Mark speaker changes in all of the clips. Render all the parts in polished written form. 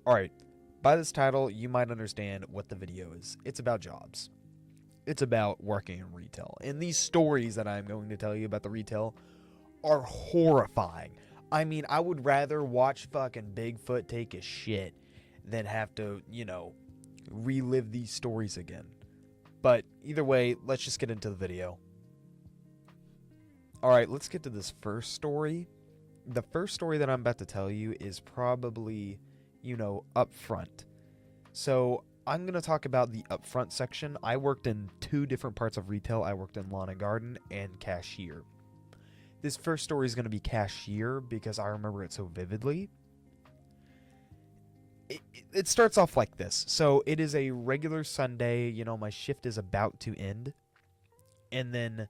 Speaker 1: Alright, by this title, you might understand what the video is. It's about jobs. It's about working in retail. And these stories that I'm going to tell you about the retail are horrifying. I mean, I would rather watch fucking Bigfoot take a shit than have to, relive these stories again. But either way, let's just get into the video. Alright, let's get to this first story. The first story that I'm about to tell you is probably, up front. So I'm going to talk about the upfront section. I worked in 2 different parts of retail. I worked in lawn and garden and cashier. This first story is going to be cashier because I remember it so vividly. It starts off like this. So it is a regular Sunday. My shift is about to end. And then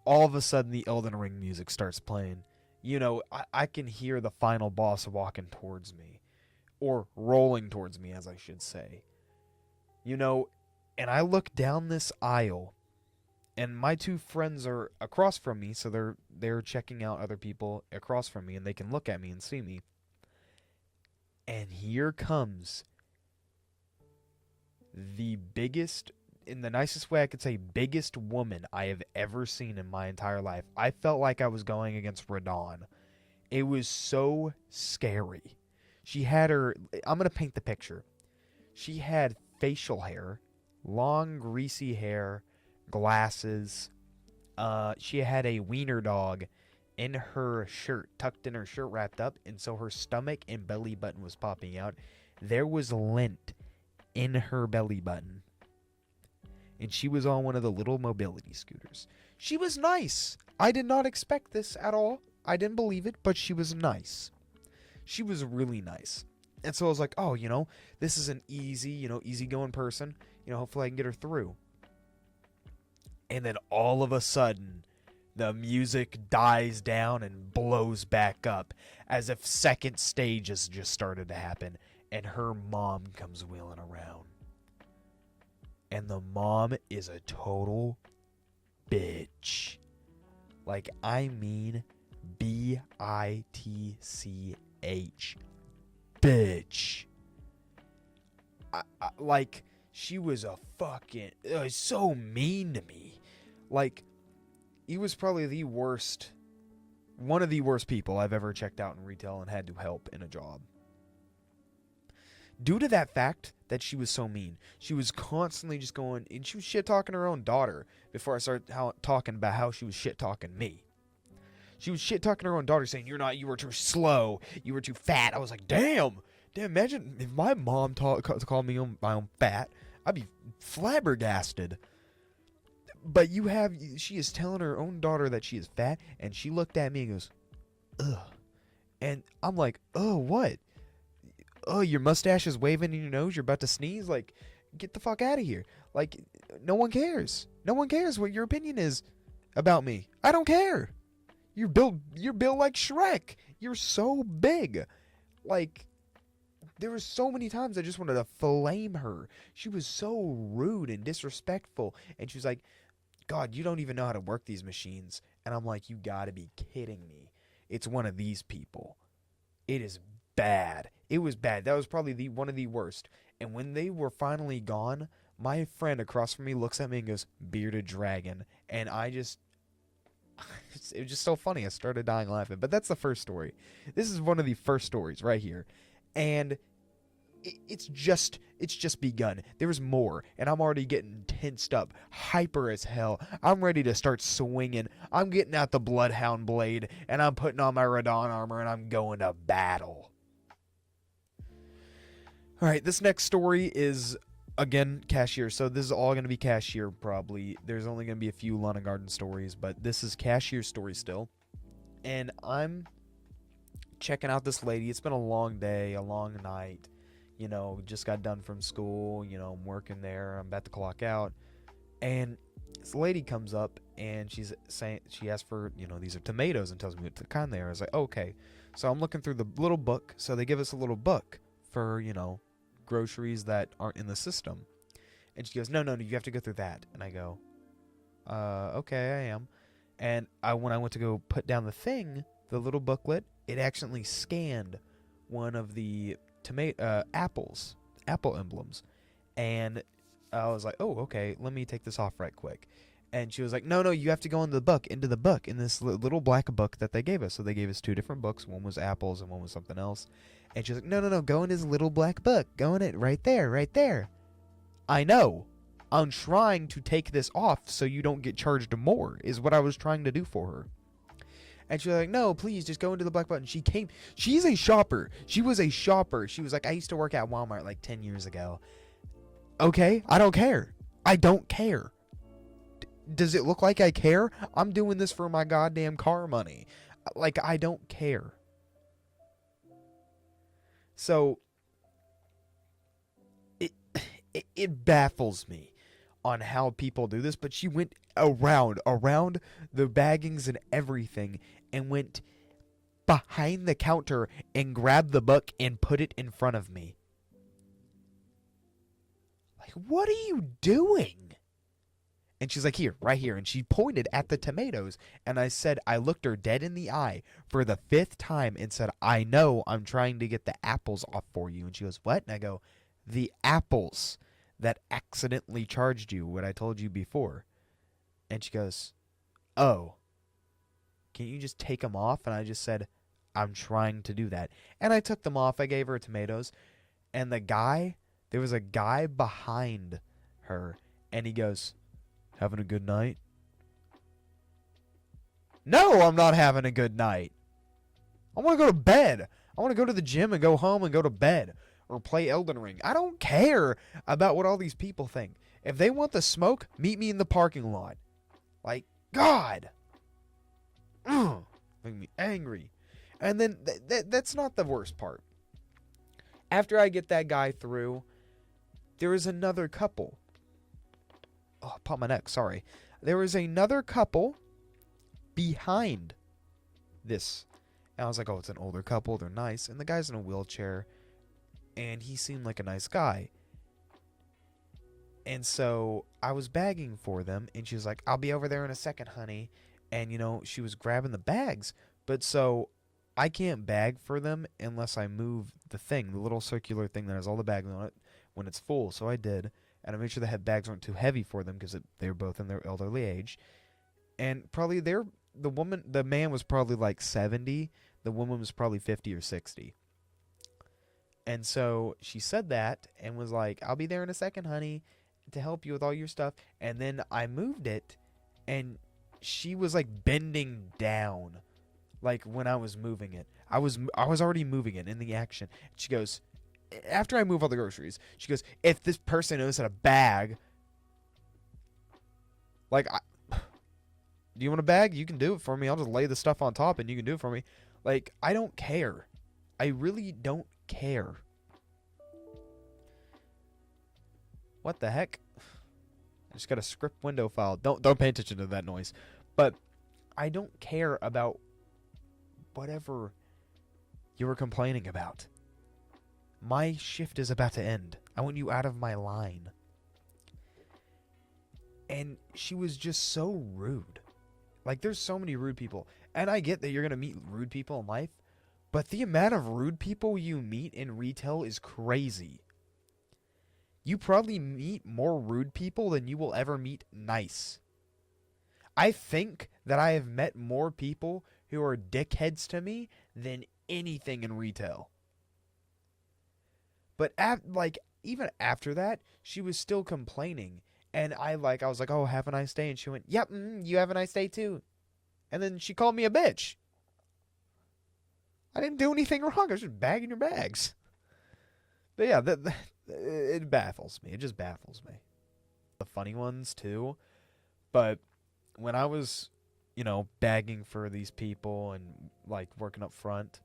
Speaker 1: all of a sudden the Elden Ring music starts playing. I can hear the final boss walking towards me. Or rolling towards me, as I should say. And I look down this aisle. And my 2 friends are across from me, so they're checking out other people across from me, and they can look at me and see me. And here comes the biggest, in the nicest way I could say, biggest woman I have ever seen in my entire life. I felt like I was going against Radon. It was so scary. She had I'm going to paint the picture. She had facial hair, long greasy hair, glasses. She had a wiener dog in her shirt, tucked in her shirt, wrapped up, and so her stomach and belly button was popping out. There was lint in her belly button. And she was on one of the little mobility scooters. She was nice. I did not expect this at all. I didn't believe it, but she was nice. She was really nice. And so I was like, oh, this is an easygoing person. Hopefully I can get her through. And then all of a sudden, the music dies down and blows back up as if second stage has just started to happen. And her mom comes wheeling around. And the mom is a total bitch. Like, I mean, bitch. Bitch. Like, she was a fucking... so mean to me. Like, he was probably the worst... one of the worst people I've ever checked out in retail and had to help in a job. Due to that fact that she was so mean, she was constantly just going... and she was shit-talking her own daughter before I started talking about how she was shit-talking me. She was shit-talking her own daughter, saying, you were too slow, you were too fat. I was like, damn, imagine if my mom called me my own fat. I'd be flabbergasted. But she is telling her own daughter that she is fat, and she looked at me and goes, ugh. And I'm like, oh, what? Oh, your mustache is waving in your nose, you're about to sneeze? Like, get the fuck out of here. Like, no one cares. No one cares what your opinion is about me. I don't care. You're built like Shrek. You're so big. Like, there were so many times I just wanted to flame her. She was so rude and disrespectful. And she was like, God, you don't even know how to work these machines. And I'm like, you gotta be kidding me. It's one of these people. It is bad. It was bad. That was probably one of the worst. And when they were finally gone, my friend across from me looks at me and goes, bearded dragon. And it was just so funny. I started dying laughing. But that's the first story. This is one of the first stories right here. And it's just begun. There's more. And I'm already getting tensed up. Hyper as hell. I'm ready to start swinging. I'm getting out the Bloodhound blade. And I'm putting on my Radon armor. And I'm going to battle. Alright, this next story is... again, cashier. So this is all going to be cashier, probably. There's only going to be a few lawn and garden stories, but this is cashier story still. And I'm checking out this lady. It's been a long day, a long night. Just got done from school. I'm working there. I'm about to clock out. And this lady comes up, and she asks for, these are tomatoes, and tells me what kind they are. I was like, okay. So I'm looking through the little book. So they give us a little book for, groceries that aren't in the system. And she goes, no, you have to go through that. And I go, okay, I am. And when I went to go put down the little booklet, it accidentally scanned one of the apple emblems. And I was like, oh, okay, let me take this off right quick. And she was like, no, you have to go into the book, in this little black book that they gave us. So they gave us 2 different books. One was apples and one was something else. And she's like, no, go in this little black book. Go in it right there. I know. I'm trying to take this off so you don't get charged more, is what I was trying to do for her. And she was like, no, please, just go into the black button. She's a shopper. She was a shopper. She was like, I used to work at Walmart like 10 years ago. Okay, I don't care. I don't care. Does it look like I care? I'm doing this for my goddamn car money. Like, I don't care. So, it baffles me on how people do this, but she went around the baggings and everything and went behind the counter and grabbed the book and put it in front of me. Like, what are you doing? And she's like, here, right here. And she pointed at the tomatoes. And I looked her dead in the eye for the 5th time and said, I know, I'm trying to get the apples off for you. And she goes, what? And I go, the apples that accidentally charged you, what I told you before. And she goes, oh, can you just take them off? And I just said, I'm trying to do that. And I took them off. I gave her tomatoes. And there was a guy behind her. And he goes, having a good night? No, I'm not having a good night. I want to go to bed. I want to go to the gym and go home and go to bed. Or play Elden Ring. I don't care about what all these people think. If they want the smoke, meet me in the parking lot. Like, God. Make me angry. And then that's not the worst part. After I get that guy through, there is another couple. Oh, I popped my neck, sorry. There was another couple behind this. And I was like, oh, it's an older couple. They're nice. And the guy's in a wheelchair. And he seemed like a nice guy. And so I was bagging for them. And she was like, I'll be over there in a second, honey. And, she was grabbing the bags. But so I can't bag for them unless I move the thing, the little circular thing that has all the bags on it when it's full. So I did. And I made sure the bags weren't too heavy for them because they were both in their elderly age. And probably the man was probably like 70. The woman was probably 50 or 60. And so she said that and was like, I'll be there in a second, honey, to help you with all your stuff. And then I moved it and she was like bending down like when I was moving it. I was already moving it in the action. She goes, after I move all the groceries, she goes, if this person knows how to bag, like, do you want a bag? You can do it for me. I'll just lay the stuff on top and you can do it for me. Like, I don't care. I really don't care. What the heck? I just got a script window file. Don't pay attention to that noise. But I don't care about whatever you were complaining about. My shift is about to end. I want you out of my line. And she was just so rude. Like, there's so many rude people. And I get that you're going to meet rude people in life. But the amount of rude people you meet in retail is crazy. You probably meet more rude people than you will ever meet nice. I think that I have met more people who are dickheads to me than anything in retail. But even after that, she was still complaining. And I was like, oh, have a nice day. And she went, yep, you have a nice day too. And then she called me a bitch. I didn't do anything wrong. I was just bagging your bags. But yeah, it baffles me. It just baffles me. The funny ones too. But when I was, bagging for these people and like working up front,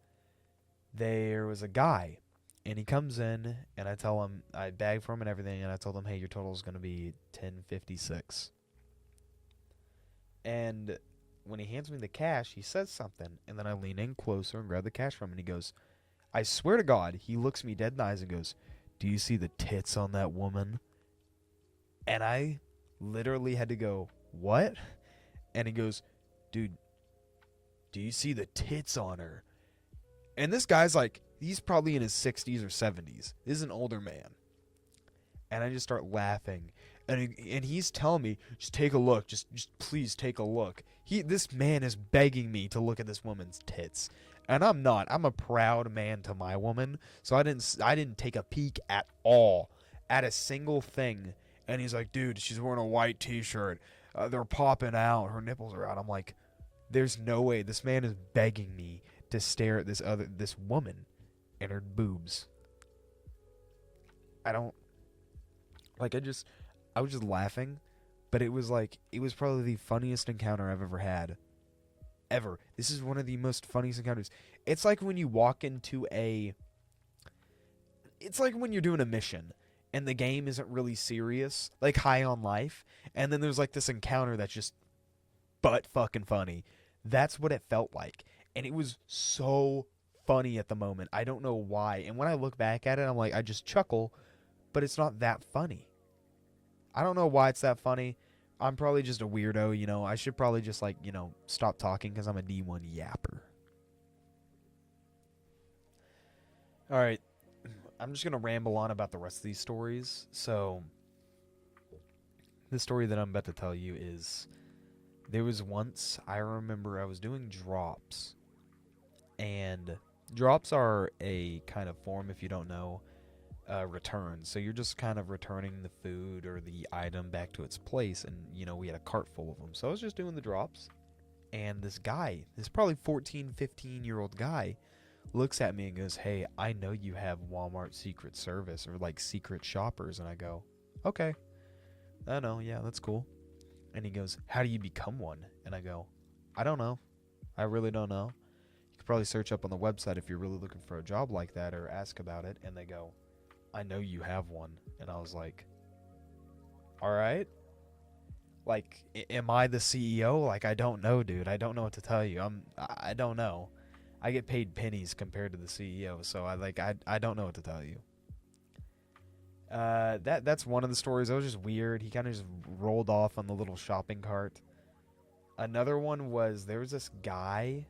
Speaker 1: there was a guy. And he comes in, and I tell him, I bag for him and everything, and I told him, hey, your total is going to be $10.56. And when he hands me the cash, he says something, and then I lean in closer and grab the cash from him, and he goes, I swear to God, he looks me dead in the eyes and goes, do you see the tits on that woman? And I literally had to go, what? And he goes, dude, do you see the tits on her? And this guy's like, He's probably in his 60s or 70s. This is an older man. And I just start laughing. And he's telling me, just take a look. Just please take a look. This man is begging me to look at this woman's tits. And I'm not. I'm a proud man to my woman. So I didn't take a peek at all at a single thing. And he's like, dude, she's wearing a white t-shirt. They're popping out. Her nipples are out. I'm like, there's no way. This man is begging me to stare at this woman and her boobs. I don't like. I was just laughing, but it was probably the funniest encounter I've ever had. Ever. This is one of the most funniest encounters. It's like when you walk into it's like when you're doing a mission and the game isn't really serious, like High on Life, and then there's like this encounter that's just butt fucking funny. That's what it felt like. And it was so funny at the moment. I don't know why. And when I look back at it, I'm like, I just chuckle, but it's not that funny. I don't know why it's that funny. I'm probably just a weirdo, you know. I should probably just, like, you know, stop talking because I'm a D1 yapper. Alright. I'm just going to ramble on about the rest of these stories. So, the story that I'm about to tell you is, there was once, I remember I was doing drops. And drops are a kind of form, if you don't know, return. So you're just kind of returning the food or the item back to its place. And, you know, we had a cart full of them. So I was just doing the drops. And this guy, this probably 14, 15-year-old guy, looks at me and goes, hey, I know you have Walmart Secret Service or like secret shoppers. And I go, okay. I know, yeah, that's cool. And he goes, how do you become one? And I go, I don't know. I really don't know. You could probably search up on the website if you're really looking for a job like that or ask about it. And they go, I know you have one. And I was like, all right. Like, am I the CEO? Like, I don't know, dude. I don't know what to tell you. I don't know. I get paid pennies compared to the CEO, so I don't know what to tell you. That's one of the stories. That was just weird. He kind of just rolled off on the little shopping cart. Another one was there was this guy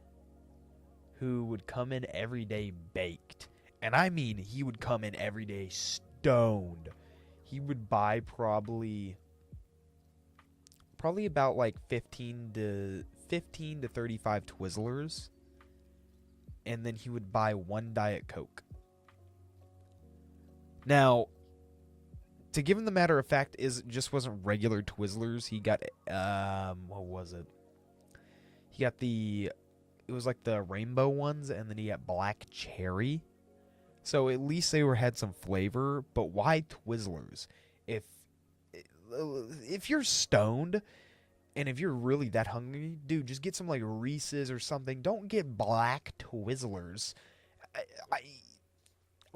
Speaker 1: who would come in every day baked. And I mean, he would come in every day stoned. He would buy probably about like 15 to 35 Twizzlers. And then he would buy one Diet Coke. Now, to give him the matter of fact, it just wasn't regular Twizzlers. He got, what was it? He got it was like the rainbow ones, and then he got black cherry. So at least they had some flavor, but why Twizzlers? If you're stoned, and if you're really that hungry, dude, just get some like Reese's or something. Don't get black Twizzlers.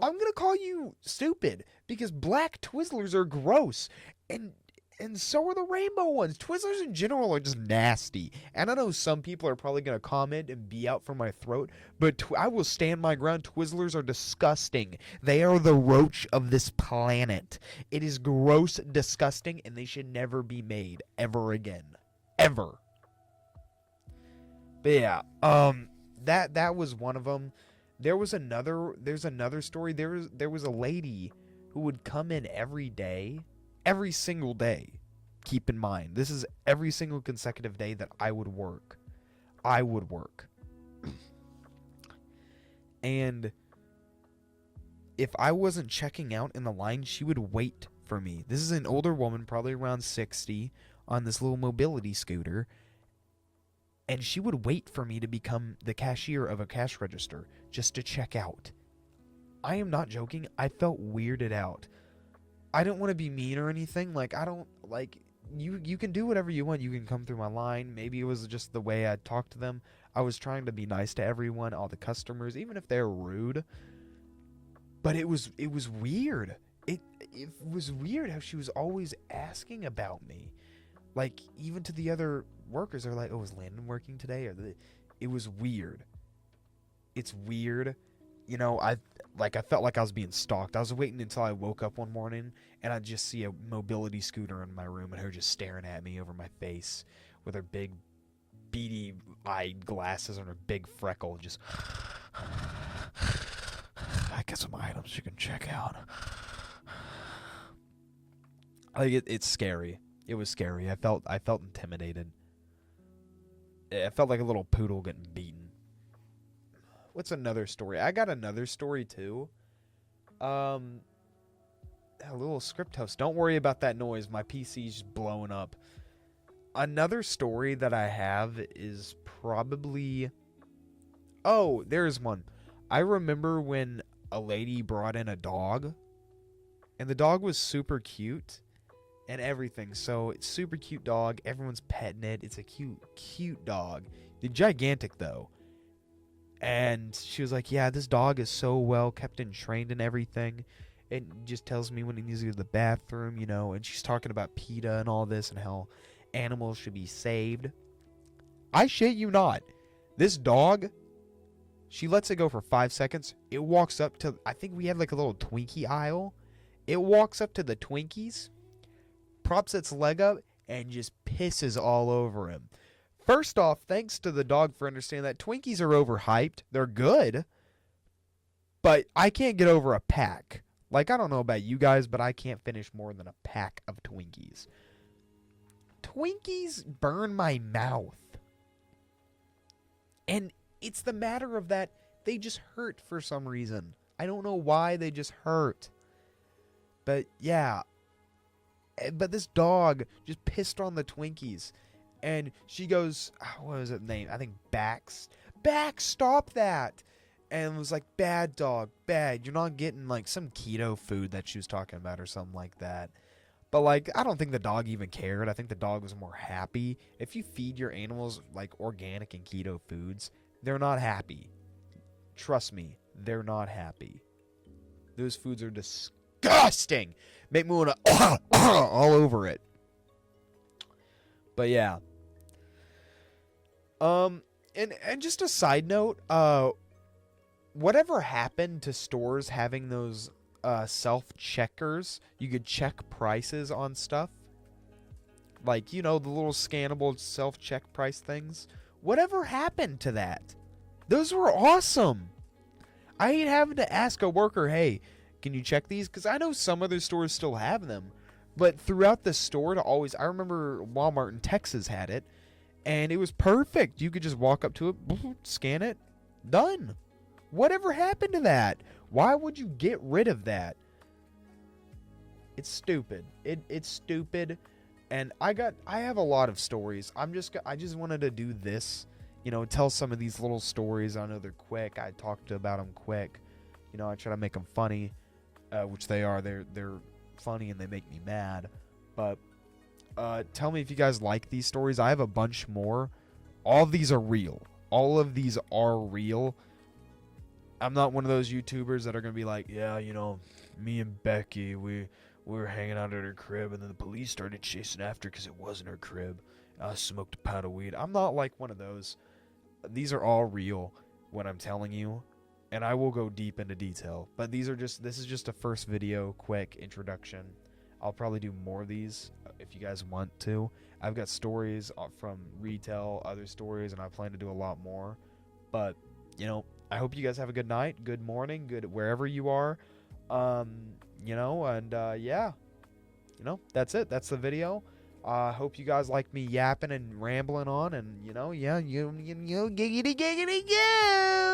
Speaker 1: I'm gonna call you stupid because black Twizzlers are gross, and so are the rainbow ones. Twizzlers in general are just nasty. And I know some people are probably gonna comment and be out for my throat, but I will stand my ground. Twizzlers are disgusting. They are the roach of this planet. It is gross, disgusting, and they should never be made ever again. Ever. But yeah, that was one of them. There's another story. There was a lady who would come in every day, every single day. Keep in mind, this is every single consecutive day that I would work. And if I wasn't checking out in the line, she would wait for me. This is an older woman, probably around 60, on this little mobility scooter, and she would wait for me to become the cashier of a cash register just to check out. I am not joking. I felt weirded out. I don't want to be mean or anything. Like, I don't, like, you can do whatever you want. You can come through my line. Maybe it was just the way I talked to them. I was trying to be nice to everyone, all the customers, even if they're rude. But it was weird. It was weird how she was always asking about me. Like, even to the other workers, they're like, oh, is Landon working today? It was weird. It's weird. You know, I felt like I was being stalked. I was waiting until I woke up one morning, and I'd just see a mobility scooter in my room, and her just staring at me over my face with her big, beady-eyed glasses and her big freckle, just get some items you can check out. Like it's scary. It was scary. I felt intimidated. I felt like a little poodle getting beaten. What's another story? I got another story too. A little script host. Don't worry about that noise. My PC's just blowing up. Another story that I have is probably... Oh, there's one. I remember when a lady brought in a dog. And the dog was super cute. And everything. So, it's super cute dog. Everyone's petting it. It's a cute dog. It's gigantic, though. And she was like, yeah, this dog is so well kept and trained and everything. It just tells me when it needs to go to the bathroom, you know. And she's talking about PETA and all this and how animals should be saved. I shit you not. This dog, she lets it go for 5 seconds. It walks up to, I think we had like a little Twinkie aisle. It walks up to the Twinkies, props its leg up, and just pisses all over him. First off, thanks to the dog for understanding that Twinkies are overhyped. They're good, but I can't get over a pack. Like, I don't know about you guys, but I can't finish more than a pack of Twinkies. Twinkies burn my mouth. And it's the matter of that they just hurt for some reason. I don't know why, they just hurt. But, yeah. But this dog just pissed on the Twinkies. And she goes, what was it name? I think Bax. Bax, stop that. And it was like, bad dog, bad. You're not getting like some keto food that she was talking about or something like that. But like, I don't think the dog even cared. I think the dog was more happy. If you feed your animals like organic and keto foods, they're not happy. Trust me, they're not happy. Those foods are disgusting. Make me want to all over it. But yeah. And just a side note, whatever happened to stores having those self-checkers? You could check prices on stuff. Like, you know, the little scannable self-check price things. Whatever happened to that? Those were awesome. I ain't having to ask a worker, hey, can you check these? Because I know some other stores still have them. But throughout the store, I remember Walmart in Texas had it. And it was perfect. You could just walk up to it, scan it, done. Whatever happened to that? Why would you get rid of that? It's stupid. It's stupid. And I have a lot of stories. I just wanted to do this, you know, tell some of these little stories. I know they're quick. I talked about them quick. You know, I try to make them funny, which they are. They're funny and they make me mad. But tell me if you guys like these stories. I have a bunch more. All of these are real. All of these are real. I'm not one of those YouTubers that are going to be like, yeah, you know, me and Becky, we were hanging out at her crib, and then the police started chasing after because it wasn't her crib. I smoked a pound of weed. I'm not like one of those. These are all real, what I'm telling you, and I will go deep into detail. But this is just a first video, quick introduction. I'll probably do more of these if you guys want to. I've got stories from retail, other stories, and I plan to do a lot more. But, you know, I hope you guys have a good night, good morning, good wherever you are. You know, and yeah. You know, that's it. That's the video. Hope you guys like me yapping and rambling on, and, you know, yeah, you giggity, giggity, go!